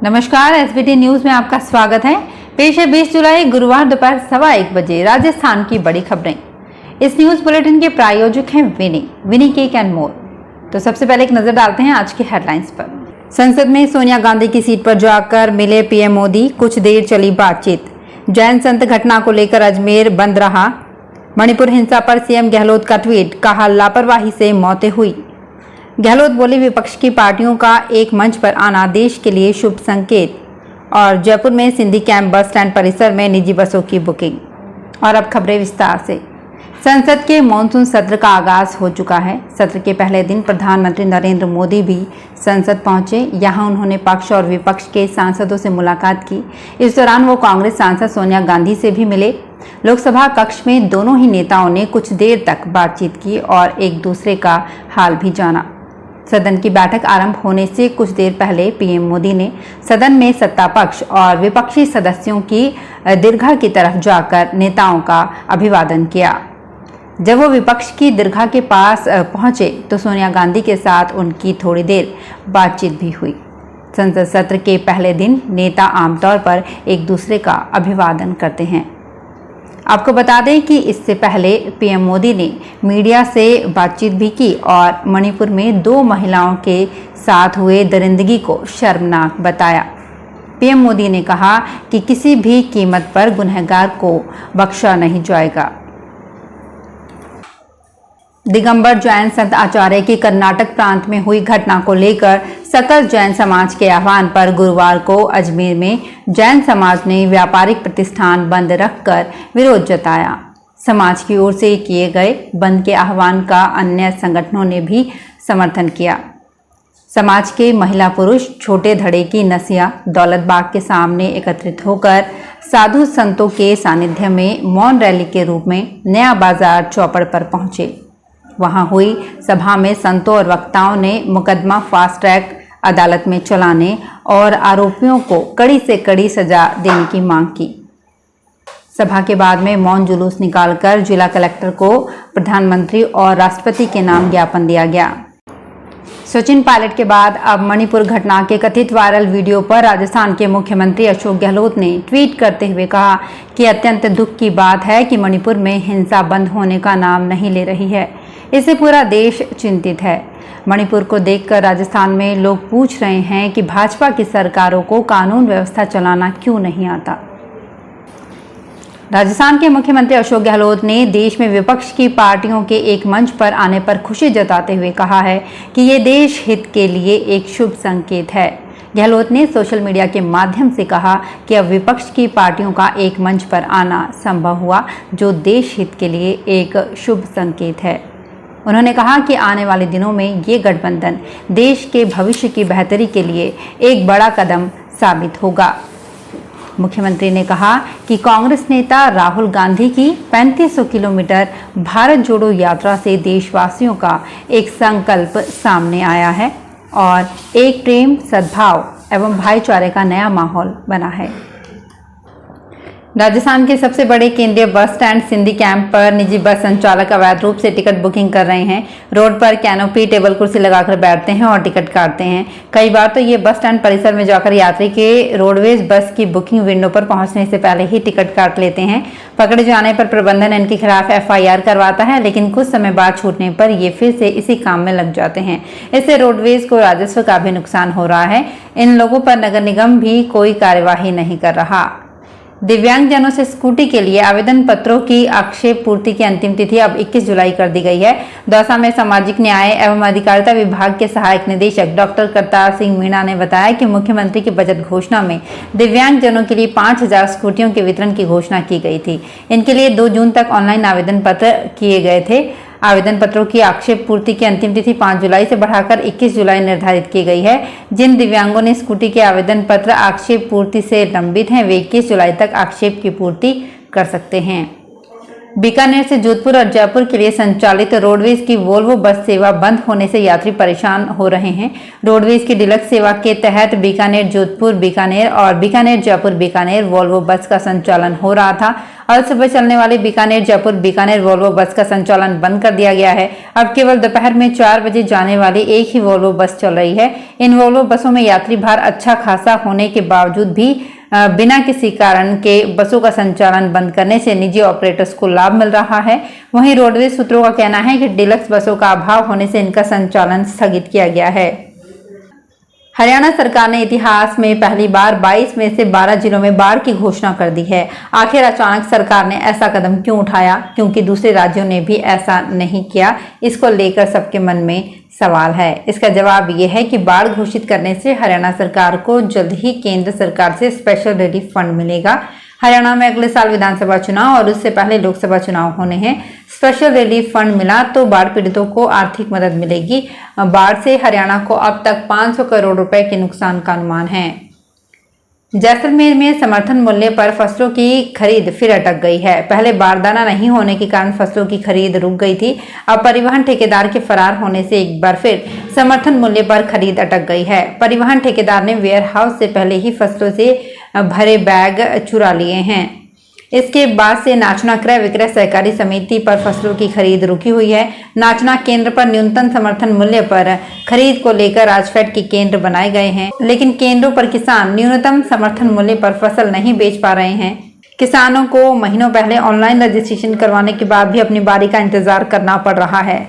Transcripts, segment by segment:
नमस्कार, SBT news में आपका स्वागत है। पेश है 20 जुलाई गुरुवार दोपहर 1:15 बजे राजस्थान की बड़ी खबरें। इस न्यूज बुलेटिन के प्रायोजक हैं विनी केक एंड मोर। तो सबसे पहले एक नजर डालते हैं आज की हेडलाइंस पर। संसद में सोनिया गांधी की सीट पर जाकर मिले पीएम मोदी, कुछ देर चली बातचीत। जैन संत घटना को लेकर अजमेर बंद रहा। मणिपुर हिंसा पर सीएम गहलोत का ट्वीट, कहा लापरवाही से मौतें हुई। गहलोत बोले विपक्ष की पार्टियों का एक मंच पर आना देश के लिए शुभ संकेत। और जयपुर में सिंधी कैंप बस स्टैंड परिसर में निजी बसों की बुकिंग। और अब खबरें विस्तार से। संसद के मॉनसून सत्र का आगाज हो चुका है। सत्र के पहले दिन प्रधानमंत्री नरेंद्र मोदी भी संसद पहुंचे। यहां उन्होंने पक्ष और विपक्ष के सांसदों से मुलाकात की। इस दौरान वो कांग्रेस सांसद सोनिया गांधी से भी मिले। लोकसभा कक्ष में दोनों ही नेताओं ने कुछ देर तक बातचीत की और एक दूसरे का हाल भी जाना। सदन की बैठक आरंभ होने से कुछ देर पहले पीएम मोदी ने सदन में सत्ता पक्ष और विपक्षी सदस्यों की दीर्घा की तरफ जाकर नेताओं का अभिवादन किया। जब वो विपक्ष की दीर्घा के पास पहुंचे तो सोनिया गांधी के साथ उनकी थोड़ी देर बातचीत भी हुई। संसद सत्र के पहले दिन नेता आमतौर पर एक दूसरे का अभिवादन करते हैं। आपको बता दें कि इससे पहले पीएम मोदी ने मीडिया से बातचीत भी की और मणिपुर में 2 महिलाओं के साथ हुए दरिंदगी को शर्मनाक बताया। पीएम मोदी ने कहा कि किसी भी कीमत पर गुनहगार को बख्शा नहीं जाएगा। दिगंबर जैन संत आचार्य की कर्नाटक प्रांत में हुई घटना को लेकर सकल जैन समाज के आह्वान पर गुरुवार को अजमेर में जैन समाज ने व्यापारिक प्रतिष्ठान बंद रखकर विरोध जताया। समाज की ओर से किए गए बंद के आह्वान का अन्य संगठनों ने भी समर्थन किया। समाज के महिला पुरुष छोटे धड़े की नसिया दौलत बाग के सामने एकत्रित होकर साधु संतों के सानिध्य में मौन रैली के रूप में नया बाजार चौपड़ पर पहुंचे। वहां हुई सभा में संतों और वक्ताओं ने मुकदमा फास्ट ट्रैक अदालत में चलाने और आरोपियों को कड़ी से कड़ी सजा देने की मांग की। सभा के बाद में मौन जुलूस निकालकर जिला कलेक्टर को प्रधानमंत्री और राष्ट्रपति के नाम ज्ञापन दिया गया। सचिन पायलट के बाद अब मणिपुर घटना के कथित वायरल वीडियो पर राजस्थान के मुख्यमंत्री अशोक गहलोत ने ट्वीट करते हुए कहा कि अत्यंत दुख की बात है कि मणिपुर में हिंसा बंद होने का नाम नहीं ले रही है। इससे पूरा देश चिंतित है। मणिपुर को देखकर राजस्थान में लोग पूछ रहे हैं कि भाजपा की सरकारों को कानून व्यवस्था चलाना क्यों नहीं आता। राजस्थान के मुख्यमंत्री अशोक गहलोत ने देश में विपक्ष की पार्टियों के एक मंच पर आने पर खुशी जताते हुए कहा है कि ये देश हित के लिए एक शुभ संकेत है। गहलोत ने सोशल मीडिया के माध्यम से कहा कि अब विपक्ष की पार्टियों का एक मंच पर आना संभव हुआ, जो देश हित के लिए एक शुभ संकेत है। उन्होंने कहा कि आने वाले दिनों में ये गठबंधन देश के भविष्य की बेहतरी के लिए एक बड़ा कदम साबित होगा। मुख्यमंत्री ने कहा कि कांग्रेस नेता राहुल गांधी की 3500 किलोमीटर भारत जोड़ो यात्रा से देशवासियों का एक संकल्प सामने आया है और एक प्रेम, सद्भाव एवं भाईचारे का नया माहौल बना है। राजस्थान के सबसे बड़े केंद्रीय बस स्टैंड सिंधी कैंप पर निजी बस संचालक अवैध रूप से टिकट बुकिंग कर रहे हैं। रोड पर कैनोपी, टेबल कुर्सी लगाकर बैठते हैं और टिकट काटते हैं। कई बार तो ये बस स्टैंड परिसर में जाकर यात्री के रोडवेज बस की बुकिंग विंडो पर पहुंचने से पहले ही टिकट काट लेते हैं। पकड़े जाने पर प्रबंधन इनके खिलाफ FIR करवाता है, लेकिन कुछ समय बाद छूटने पर ये फिर से इसी काम में लग जाते हैं। इससे रोडवेज को राजस्व का भी नुकसान हो रहा है। इन लोगों पर नगर निगम भी कोई कार्यवाही नहीं कर रहा। दिव्यांगजनों से स्कूटी के लिए आवेदन पत्रों की आक्षेप पूर्ति की अंतिम तिथि अब 21 जुलाई कर दी गई है। दौसा में सामाजिक न्याय एवं अधिकारिता विभाग के सहायक निदेशक डॉक्टर करतार सिंह मीणा ने बताया कि मुख्यमंत्री की बजट घोषणा में दिव्यांगजनों के लिए 5000 स्कूटियों के वितरण की घोषणा की गई थी। इनके लिए 2 जून तक ऑनलाइन आवेदन पत्र किए गए थे। आवेदन पत्रों की आक्षेप पूर्ति की अंतिम तिथि 5 जुलाई से बढ़ाकर 21 जुलाई निर्धारित की गई है। जिन दिव्यांगों ने स्कूटी के आवेदन पत्र आक्षेप पूर्ति से लंबित हैं, वे 21 जुलाई तक आक्षेप की पूर्ति कर सकते हैं। बीकानेर से जोधपुर और जयपुर के लिए संचालित रोडवेज की वोल्वो बस सेवा बंद होने से यात्री परेशान हो रहे हैं। रोडवेज की डिलक्स सेवा के तहत बीकानेर जोधपुर बीकानेर और बीकानेर जयपुर बीकानेर वोल्वो बस का संचालन हो रहा था। आज सुबह चलने वाली बीकानेर जयपुर बीकानेर वोल्वो बस का संचालन बंद कर दिया गया है। अब केवल दोपहर में 4 बजे जाने वाली एक ही वोल्वो बस चल रही है। इन वोल्वो बसों में यात्री भार अच्छा खासा होने के बावजूद भी बिना किसी कारण के बसों का संचालन बंद करने से निजी ऑपरेटर्स को लाभ मिल रहा है। वहीं रोडवेज सूत्रों का कहना है कि डिलक्स बसों का अभाव होने से इनका संचालन स्थगित किया गया है। हरियाणा सरकार ने इतिहास में पहली बार 22 में से 12 जिलों में बाढ़ की घोषणा कर दी है। आखिर अचानक सरकार ने ऐसा कदम क्यों उठाया, क्योंकि दूसरे राज्यों ने भी ऐसा नहीं किया, इसको लेकर सबके मन में सवाल है। इसका जवाब ये है कि बाढ़ घोषित करने से हरियाणा सरकार को जल्द ही केंद्र सरकार से स्पेशल रिलीफ फंड मिलेगा। हरियाणा में अगले साल विधानसभा चुनाव और उससे पहले लोकसभा चुनाव होने हैं। स्पेशल रिलीफ फंड मिला तो बाढ़ पीड़ितों को आर्थिक मदद मिलेगी। बाढ़ से हरियाणा को अब तक 500 करोड़ रुपए के नुकसान का अनुमान है। जैसलमेर में समर्थन मूल्य पर फसलों की खरीद फिर अटक गई है। पहले बारदाना नहीं होने के कारण फसलों की खरीद रुक गई थी। अब परिवहन ठेकेदार के फरार होने से एक बार फिर समर्थन मूल्य पर खरीद अटक गई है। परिवहन ठेकेदार ने वेयर हाउस से पहले ही फसलों से भरे बैग चुरा लिए हैं। इसके बाद से नाचना क्रय विक्रय सहकारी समिति पर फसलों की खरीद रुकी हुई है। नाचना केंद्र पर न्यूनतम समर्थन मूल्य पर खरीद को लेकर आज फेड के केंद्र बनाए गए हैं, लेकिन केंद्रों पर किसान न्यूनतम समर्थन मूल्य पर फसल नहीं बेच पा रहे हैं। किसानों को महीनों पहले ऑनलाइन रजिस्ट्रेशन करवाने के बाद भी अपनी बारी का इंतजार करना पड़ रहा है।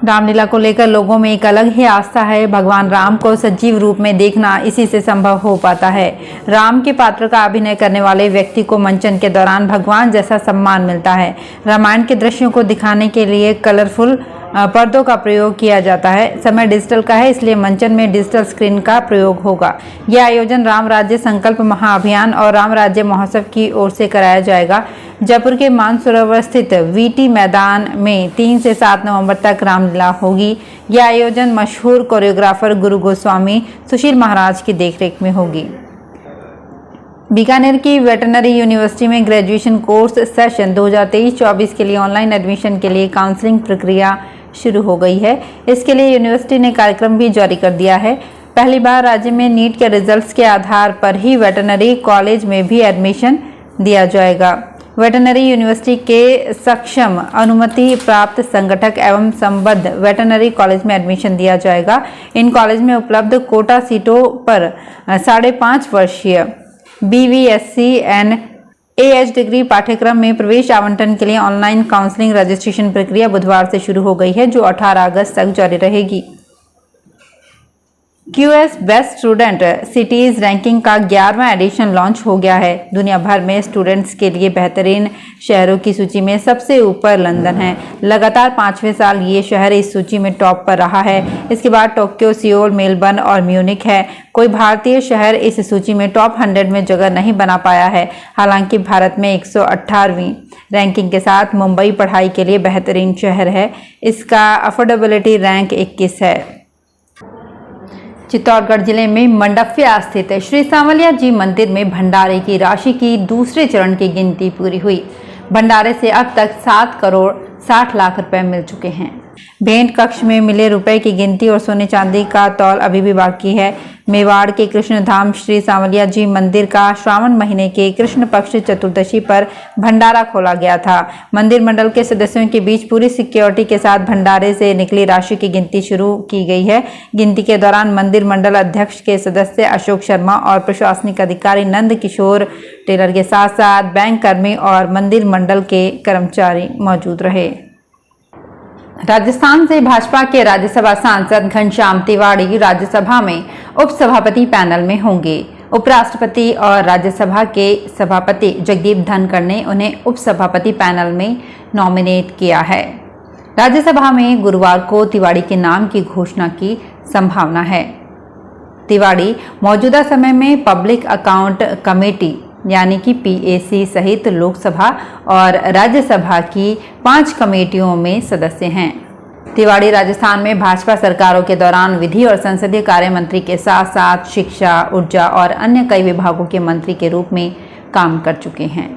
रामलीला को लेकर लोगों में एक अलग ही आस्था है। भगवान राम को सजीव रूप में देखना इसी से संभव हो पाता है। राम के पात्र का अभिनय करने वाले व्यक्ति को मंचन के दौरान भगवान जैसा सम्मान मिलता है। रामायण के दृश्यों को दिखाने के लिए कलरफुल पर्दों का प्रयोग किया जाता है। समय डिजिटल का है, इसलिए मंचन में डिजिटल स्क्रीन का प्रयोग होगा। यह आयोजन राम राज्य संकल्प महाअभियान और राम राज्य महोत्सव की ओर से कराया जाएगा। जयपुर के मानसरोवर स्थित वीटी मैदान में 3 से 7 नवंबर तक रामलीला होगी। यह आयोजन मशहूर कोरियोग्राफर गुरु गोस्वामी सुशील महाराज की देखरेख में होगी। बीकानेर की वेटरनरी यूनिवर्सिटी में ग्रेजुएशन कोर्स सेशन 2023-24 के लिए ऑनलाइन एडमिशन के लिए काउंसलिंग प्रक्रिया शुरू हो गई है। इसके लिए यूनिवर्सिटी ने कार्यक्रम भी जारी कर दिया है। पहली बार राज्य में नीट के रिजल्ट्स के आधार पर ही वेटरनरी कॉलेज में भी एडमिशन दिया जाएगा। वेटरनरी यूनिवर्सिटी के सक्षम अनुमति प्राप्त संगठक एवं संबद्ध वेटरनरी कॉलेज में एडमिशन दिया जाएगा। इन कॉलेज में उपलब्ध कोटा सीटों पर 5.5 वर्षीय BVSC एंड AH डिग्री पाठ्यक्रम में प्रवेश आवंटन के लिए ऑनलाइन काउंसलिंग रजिस्ट्रेशन प्रक्रिया बुधवार से शुरू हो गई है, जो 18 अगस्त तक जारी रहेगी। QS best student cities ranking का 11वां एडिशन लॉन्च हो गया है। दुनिया भर में स्टूडेंट्स के लिए बेहतरीन शहरों की सूची में सबसे ऊपर लंदन है। लगातार 5वें साल ये शहर इस सूची में टॉप पर रहा है। इसके बाद टोक्यो, सियोल, मेलबर्न और म्यूनिक है। कोई भारतीय शहर इस सूची में टॉप 100 में जगह नहीं बना पाया है। हालांकि भारत में 118वीं रैंकिंग के साथ मुंबई पढ़ाई के लिए बेहतरीन शहर है। इसका अफोर्डेबिलिटी रैंक 21 है। चित्तौड़गढ़ जिले में मंडफिया स्थित श्री सांवलिया जी मंदिर में भंडारे की राशि की दूसरे चरण की गिनती पूरी हुई। भंडारे से अब तक 7 करोड़ 60 लाख रुपए मिल चुके हैं। भेंट कक्ष में मिले रुपए की गिनती और सोने चांदी का तौल अभी भी बाकी है। मेवाड़ के कृष्णधाम श्री सांवलिया जी मंदिर का श्रावण महीने के कृष्ण पक्ष चतुर्दशी पर भंडारा खोला गया था। मंदिर मंडल के सदस्यों के बीच पूरी सिक्योरिटी के साथ भंडारे से निकली राशि की गिनती शुरू की गई है। गिनती के दौरान मंदिर मंडल अध्यक्ष के सदस्य अशोक शर्मा और प्रशासनिक अधिकारी नंद किशोर टेलर के साथ साथ बैंक कर्मी और मंदिर मंडल के कर्मचारी मौजूद रहे। राजस्थान से भाजपा के राज्यसभा सांसद घनश्याम तिवाड़ी राज्यसभा में उपसभापति पैनल में होंगे। उपराष्ट्रपति और राज्यसभा के सभापति जगदीप धनखड़ ने उन्हें उपसभापति पैनल में नॉमिनेट किया है। राज्यसभा में गुरुवार को तिवाड़ी के नाम की घोषणा की संभावना है। तिवाड़ी मौजूदा समय में पब्लिक अकाउंट कमेटी यानी कि PAC सहित लोकसभा और राज्यसभा की 5 कमेटियों में सदस्य हैं। तिवाड़ी राजस्थान में भाजपा सरकारों के दौरान विधि और संसदीय कार्य मंत्री के साथ साथ शिक्षा, ऊर्जा और अन्य कई विभागों के मंत्री के रूप में काम कर चुके हैं।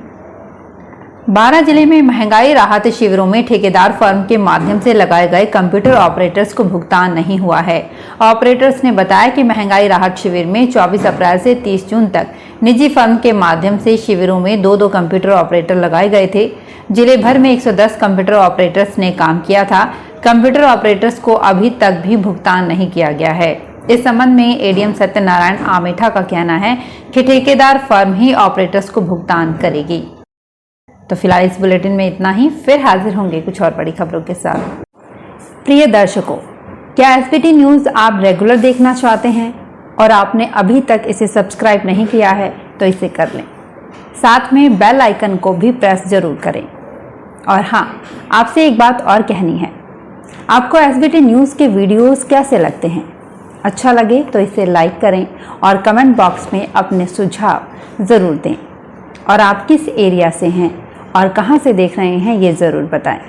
12 जिले में महंगाई राहत शिविरों में ठेकेदार फर्म के माध्यम से लगाए गए कंप्यूटर ऑपरेटर्स को भुगतान नहीं हुआ है। ऑपरेटर्स ने बताया कि महंगाई राहत शिविर में 24 अप्रैल से 30 जून तक निजी फर्म के माध्यम से शिविरों में 2-2 कंप्यूटर ऑपरेटर लगाए गए थे। जिले भर में 110 कंप्यूटर ऑपरेटर्स ने काम किया था। कंप्यूटर ऑपरेटर्स को अभी तक भी भुगतान नहीं किया गया है। इस संबंध में एडीएम सत्यनारायण आमेठा का कहना है कि ठेकेदार फर्म ही ऑपरेटर्स को भुगतान करेगी। तो फिलहाल इस बुलेटिन में इतना ही, फिर हाजिर होंगे कुछ और बड़ी खबरों के साथ। प्रिय दर्शकों, क्या एसबीटी न्यूज़ आप रेगुलर देखना चाहते हैं और आपने अभी तक इसे सब्सक्राइब नहीं किया है तो इसे कर लें। साथ में बेल आइकन को भी प्रेस जरूर करें। और हाँ, आपसे एक बात और कहनी है, आपको एसबीटी न्यूज़ के वीडियोस कैसे लगते हैं? अच्छा लगे तो इसे लाइक करें और कमेंट बॉक्स में अपने सुझाव ज़रूर दें। और आप किस एरिया से हैं और कहां से देख रहे हैं ये ज़रूर बताएं।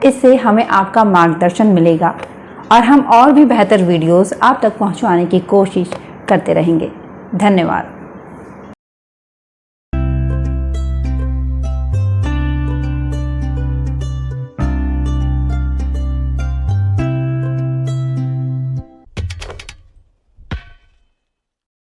इससे हमें आपका मार्गदर्शन मिलेगा और हम और भी बेहतर वीडियोस आप तक पहुंचाने की कोशिश करते रहेंगे। धन्यवाद।